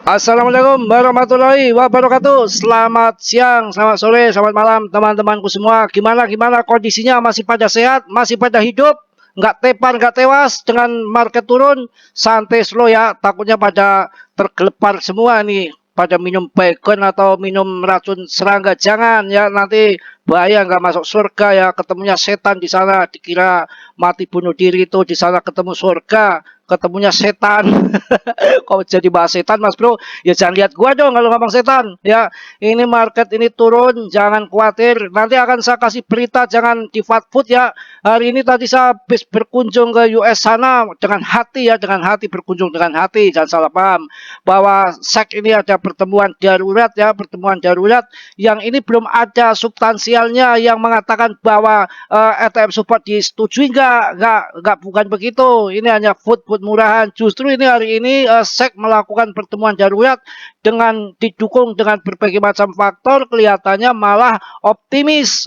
Assalamualaikum warahmatullahi wabarakatuh. Selamat siang, selamat sore, selamat malam teman-temanku semua. Gimana kondisinya? Masih pada sehat? Masih pada hidup? Nggak tepar, nggak tewas dengan market turun? Santai slow ya. Takutnya pada tergelepar semua nih. Pada minum baygon atau minum racun serangga. Jangan ya, nanti bahaya, nggak masuk surga ya. Ketemunya setan di sana. Dikira mati bunuh diri itu di sana ketemu surga. Ketemunya setan. Kok jadi bahas setan mas bro? Ya jangan lihat gua dong kalau ngomong setan. Ya ini market ini turun, jangan khawatir. Nanti akan saya kasih berita, jangan di fast food ya. Hari ini tadi saya habis berkunjung ke US sana dengan hati ya, dengan hati, berkunjung dengan hati. Jangan salah paham bahwa SEC ini ada pertemuan darurat ya, pertemuan darurat yang ini belum ada substansialnya yang mengatakan bahwa ETF support disetujui nggak, bukan begitu. Ini hanya food murahan. Justru ini hari ini SEC melakukan pertemuan darurat dengan didukung dengan berbagai macam faktor, kelihatannya malah optimis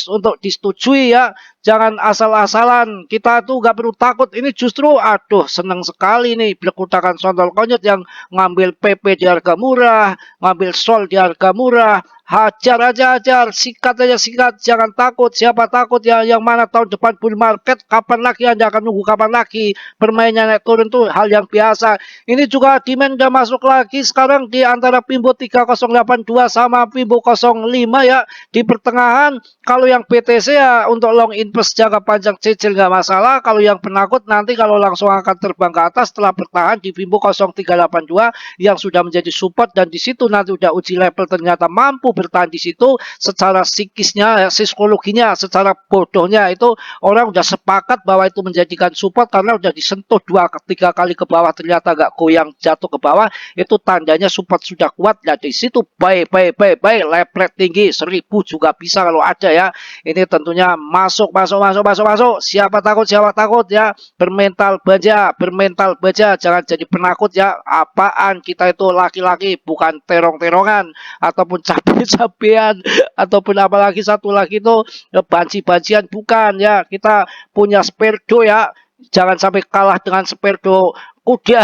untuk disetujui ya. Jangan asal-asalan, kita tuh nggak perlu takut. Ini justru aduh seneng sekali nih belekutakan sondol konyot yang ngambil PP di harga murah, ngambil sol di harga murah. Hajar aja, hajar, sikat aja, sikat, jangan takut. Siapa takut ya? Yang mana tahun depan bull market? Kapan lagi Anda akan nunggu kapan lagi? Permainnya naik turun tuh hal yang biasa. Ini juga demand udah masuk lagi sekarang di antara Pimbo 3082 sama Pimbo 05 ya. Di pertengahan, kalau yang BTC ya untuk long invest jangka panjang cicil nggak masalah. Kalau yang penakut nanti kalau langsung akan terbang ke atas setelah bertahan di Pimbo 0382 yang sudah menjadi support, dan di situ nanti udah uji level ternyata mampu bertahan di situ. Secara psikisnya, psikologinya, secara bodohnya itu orang udah sepakat bahwa itu menjadikan support karena udah disentuh 2-3 kali ke bawah ternyata gak goyang jatuh ke bawah, itu tandanya support sudah kuat. Nah di situ baik lepret tinggi 1000 juga bisa kalau ada ya. Ini tentunya masuk. Siapa takut ya, bermental baja, jangan jadi penakut ya. Apaan, kita itu laki-laki, bukan terong-terongan ataupun cabe-cabean ataupun apalagi satu lagi itu banci-bancian, bukan ya. Kita punya sperdo ya, jangan sampai kalah dengan sperdo kuda.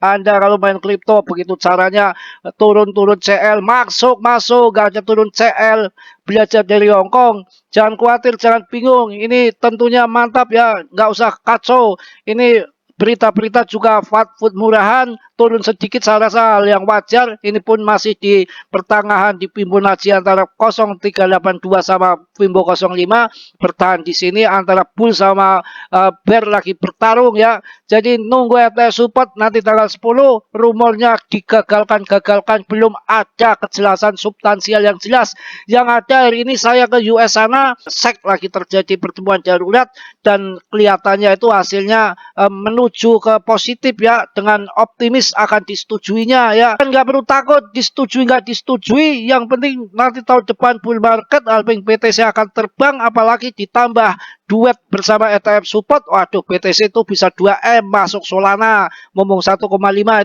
Anda kalau main kripto begitu caranya, turun-turun CL, masuk, gak ada turun CL, belajar dari Hongkong. Jangan khawatir, jangan bingung, ini tentunya mantap ya, nggak usah kacau. Ini berita-berita juga fast food murahan turun sedikit, saya rasa hal yang wajar. Ini pun masih di pertengahan di Fibonacci antara 0382 sama Fimbo 05, bertahan di sini antara bull sama bear lagi bertarung ya. Jadi nunggu ETF support nanti tanggal 10, rumornya digagalkan, belum ada kejelasan substansial yang jelas. Yang ada hari ini saya ke US sana, SEC lagi terjadi pertemuan darurat dan kelihatannya itu hasilnya menuju ke positif ya, dengan optimis akan disetujuinya ya. Kan nggak perlu takut disetujui nggak disetujui, yang penting nanti tahun depan bull market Alping BTC akan terbang, apalagi ditambah duet bersama ETF support. Waduh, BTC itu bisa 2M masuk Solana, ngomong 1,5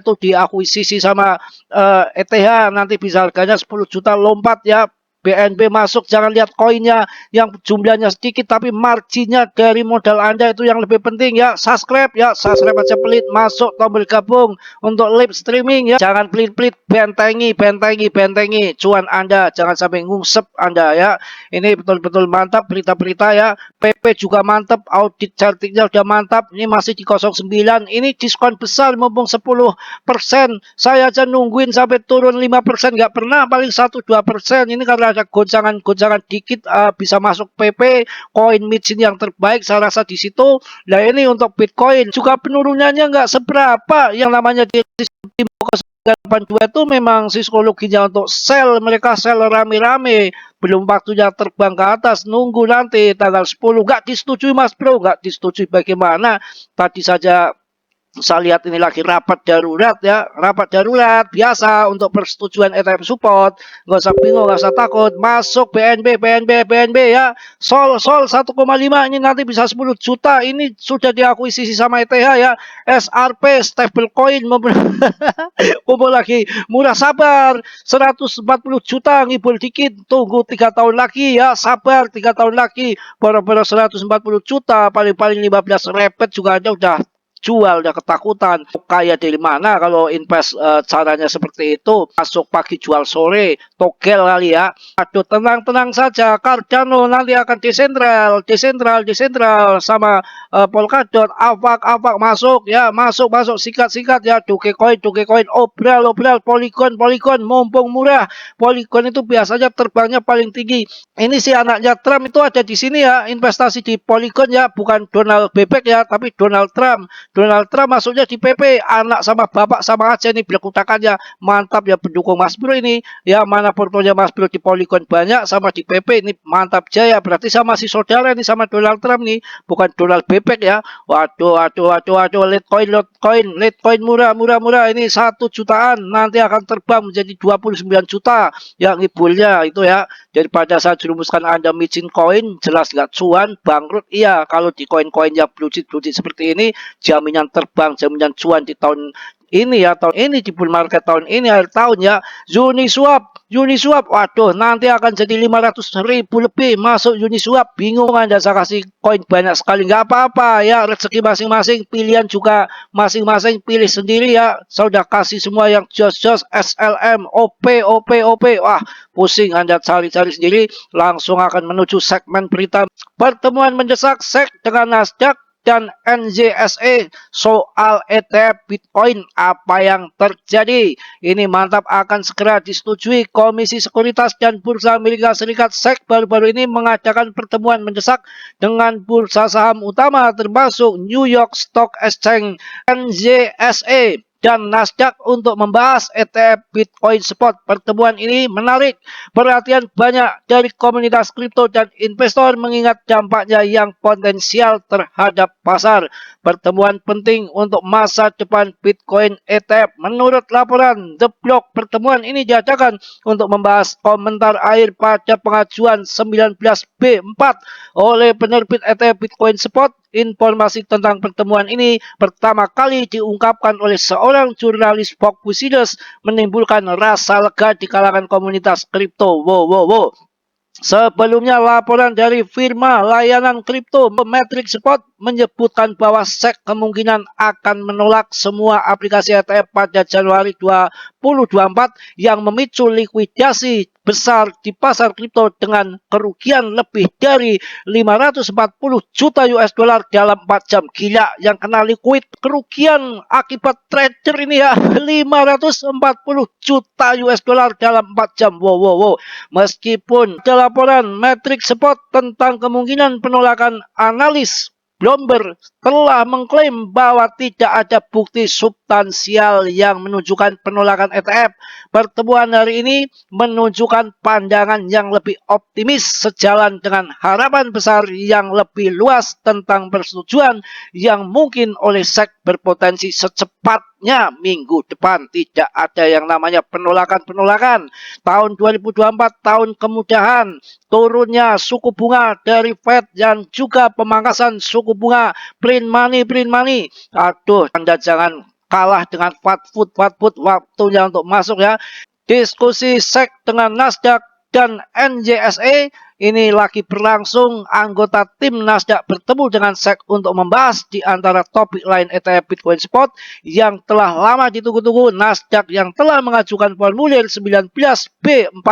itu diakuisisi sama ETH, nanti bisa harganya 10 juta lompat ya. BNB masuk, jangan lihat koinnya yang jumlahnya sedikit tapi marginnya dari modal Anda itu yang lebih penting ya. Subscribe aja pelit, masuk tombol gabung untuk live streaming ya. Jangan pelit-pelit, bentengi cuan Anda, jangan sampai ngungsep Anda ya. Ini betul-betul mantap berita-berita ya. PP juga mantap, audit chartingnya udah mantap. Ini masih di 09, ini diskon besar mumpung 10%. Saya aja nungguin sampai turun 5%, nggak pernah, paling 1-2%. Ini karena ada goncangan dikit bisa masuk PP. Koin micin yang terbaik saya rasa di situ. Nah ini untuk Bitcoin juga penurunannya nggak seberapa. Yang namanya di 82 itu memang psikologinya untuk sell, mereka sell rame-rame. Belum waktunya terbang ke atas, nunggu nanti tanggal 10. Nggak disetujui mas bro, nggak disetujui bagaimana. Tadi saja saya lihat ini lagi rapat darurat ya, rapat darurat biasa untuk persetujuan ETF support. Nggak usah bingung, nggak usah takut, masuk BNB ya. Sol 1,5 ini nanti bisa 10 juta, ini sudah diakuisisi sama ETH ya. SRP stablecoin mumpung lagi murah, sabar 140 juta, ngibul dikit, tunggu 3 tahun lagi ya, sabar 3 tahun lagi, boro-boro 140 juta, paling-paling 15 repet juga ada udah jual dan ketakutan. Kaya dari mana kalau invest caranya seperti itu? Masuk pagi jual sore, togel kali ya. Aduh, tenang-tenang saja. Cardano nanti akan desentral sama Polkadot, Avak masuk ya, masuk sikat ya. Dogecoin, obral, Polygon mumpung murah. Polygon itu biasanya terbangnya paling tinggi. Ini si anaknya Trump itu ada di sini ya, investasi di Polygon ya, bukan Donald Bebek ya, tapi Donald Trump. Donald Trump masuknya di PP, anak sama bapak sama aja nih belakutakannya. Mantap ya pendukung Mas Bro ini. Ya mana portonya Mas Bro di Polygon banyak sama di PP ini mantap jaya. Berarti sama si saudara nih sama Donald Trump nih, bukan Donald Bebek ya. Waduh, Litecoin murah. Ini 1 jutaan nanti akan terbang menjadi 29 juta. Yang ngibulnya itu ya, daripada saya jerumuskan Anda micin koin, jelas nggak cuan, bangkrut. Iya, kalau di koin-koin yang blue chip seperti ini, jaminan terbang, jaminan cuan di tahun ini ya, tahun ini di bull market tahun ini akhir tahun ya. Uniswap, waduh nanti akan jadi 500.000 lebih masuk Uniswap. Bingung Anda, saya kasih koin banyak sekali, nggak apa-apa ya, rezeki masing-masing, pilihan juga masing-masing, pilih sendiri ya. Saya udah kasih semua yang jos SLM, OP. Wah, pusing Anda cari-cari sendiri. Langsung akan menuju segmen berita. Pertemuan mendesak SEC dengan Nasdaq dan NZSE soal ETF Bitcoin, apa yang terjadi? Ini mantap, akan segera disetujui. Komisi Sekuritas dan Bursa Amerika Serikat SEC baru-baru ini mengadakan pertemuan mendesak dengan bursa saham utama termasuk New York Stock Exchange, NZSE dan Nasdaq untuk membahas ETF Bitcoin Spot. Pertemuan ini menarik perhatian banyak dari komunitas kripto dan investor mengingat dampaknya yang potensial terhadap pasar. Pertemuan penting untuk masa depan Bitcoin ETF. Menurut laporan The Block, pertemuan ini diadakan untuk membahas komentar akhir pada pengajuan 19B4 oleh penerbit ETF Bitcoin Spot. Informasi tentang pertemuan ini pertama kali diungkapkan oleh seorang jurnalis Fox Business, menimbulkan rasa lega di kalangan komunitas kripto. Wow. Sebelumnya, laporan dari firma layanan kripto Matrix Spot menyebutkan bahwa SEC kemungkinan akan menolak semua aplikasi ETF pada Januari 2024 yang memicu likuidasi besar di pasar kripto dengan kerugian lebih dari 540 juta US dollar dalam 4 jam. Gila, yang kena liquid kerugian akibat trader ini ya, 540 juta US dollar dalam 4 jam. Wow. Meskipun ada laporan Matrix Spot tentang kemungkinan penolakan, analis Bloomberg telah mengklaim bahwa tidak ada bukti substansial yang menunjukkan penolakan ETF. Pertemuan hari ini menunjukkan pandangan yang lebih optimis sejalan dengan harapan besar yang lebih luas tentang persetujuan yang mungkin oleh SEC berpotensi secepatnya minggu depan. Tidak ada yang namanya penolakan. Tahun 2024 tahun kemudahan, turunnya suku bunga dari Fed dan juga pemangkasan suku bunga print money. Aduh, Anda jangan kalah dengan fast food waktunya untuk masuk ya. Diskusi SEC dengan Nasdaq dan NZSE ini lagi berlangsung. Anggota tim Nasdaq bertemu dengan SEC untuk membahas di antara topik lain ETF Bitcoin Spot yang telah lama ditunggu-tunggu. Nasdaq yang telah mengajukan formulir 19B4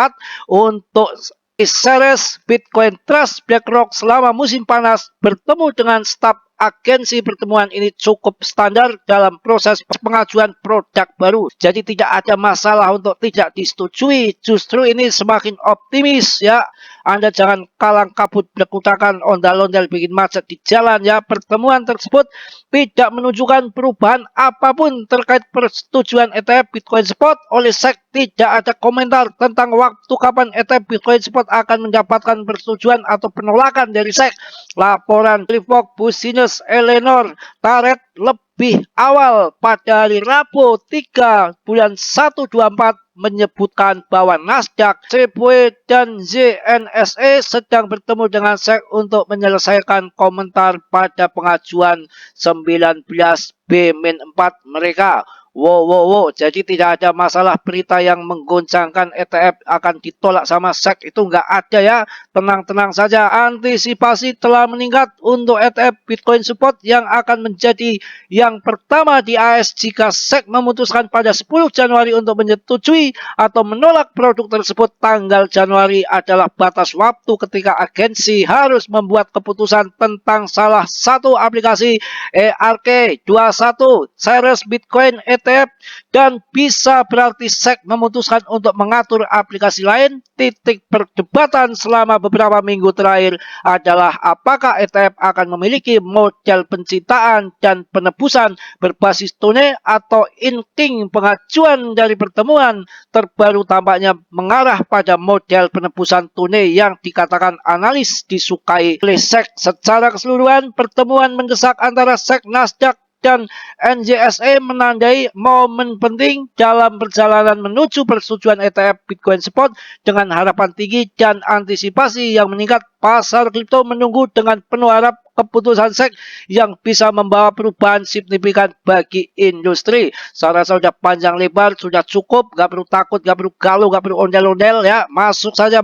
untuk Ceres Bitcoin Trust BlackRock selama musim panas bertemu dengan staf agensi. Pertemuan ini cukup standar dalam proses pengajuan produk baru. Jadi tidak ada masalah untuk tidak disetujui. Justru ini semakin optimis ya. Anda jangan kalang kabut berkutakan ondal-ondal bikin macet di jalan ya. Pertemuan tersebut tidak menunjukkan perubahan apapun terkait persetujuan ETF Bitcoin Spot oleh SEC. Tidak ada komentar tentang waktu kapan ETF Bitcoin Spot akan mendapatkan persetujuan atau penolakan dari SEC. Laporan dari Fox Business Eleanor Taret lebih awal pada hari Rabu 3 bulan 1/24 menyebutkan bahwa Nasdaq, CBOE, dan ZNSE sedang bertemu dengan SEC untuk menyelesaikan komentar pada pengajuan 19B-4 mereka. Wow, wow, wow. Jadi tidak ada masalah berita yang menggoncangkan ETF akan ditolak sama SEC. Itu nggak ada ya. Tenang-tenang saja. Antisipasi telah meningkat untuk ETF Bitcoin Support yang akan menjadi yang pertama di AS jika SEC memutuskan pada 10 Januari untuk menyetujui atau menolak produk tersebut. Tanggal Januari adalah batas waktu ketika agensi harus membuat keputusan tentang salah satu aplikasi ERK21 Ceres Bitcoin ETF dan bisa berarti SEC memutuskan untuk mengatur aplikasi lain. Titik perdebatan selama beberapa minggu terakhir adalah apakah ETF akan memiliki model pencitraan dan penebusan berbasis tunai atau inking. Pengajuan dari pertemuan terbaru tampaknya mengarah pada model penebusan tunai yang dikatakan analis disukai oleh SEC secara keseluruhan. Pertemuan mendesak antara SEC, Nasdaq dan NJSE menandai momen penting dalam perjalanan menuju persetujuan ETF Bitcoin Spot dengan harapan tinggi dan antisipasi yang meningkat. Pasar kripto menunggu dengan penuh harap keputusan SEC yang bisa membawa perubahan signifikan bagi industri. Saya rasa sudah panjang lebar, sudah cukup, gak perlu takut, gak perlu galau, gak perlu ondel-ondel ya. Masuk saja,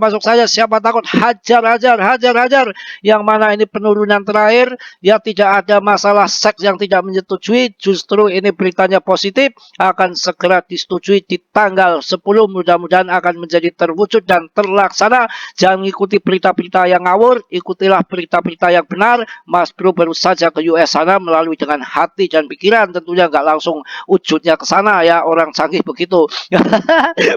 siapa takut, hajar, hajar, hajar, hajar. Yang mana ini penurunan terakhir, ya tidak ada masalah SEC yang tidak menyetujui, justru ini beritanya positif, akan segera disetujui di tanggal 10, mudah-mudahan akan menjadi terwujud dan terlaksana. Jangan ikuti berita-berita yang ngawur, ikutilah berita-berita yang benar. Mas Bro baru saja ke US sana melalui dengan hati dan pikiran, tentunya nggak langsung wujudnya ke sana ya, orang canggih begitu.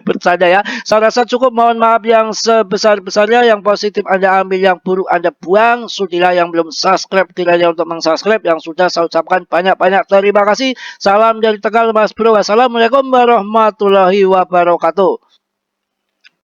Bercanda ya. Saya rasa cukup, mohon maaf yang sebesar-besarnya. Yang positif Anda ambil, yang buruk Anda buang. Sudilah yang belum subscribe, kiranya untuk meng-subscribe. Yang sudah saya ucapkan banyak-banyak terima kasih. Salam dari Tegal Mas Bro. Wassalamualaikum warahmatullahi wabarakatuh.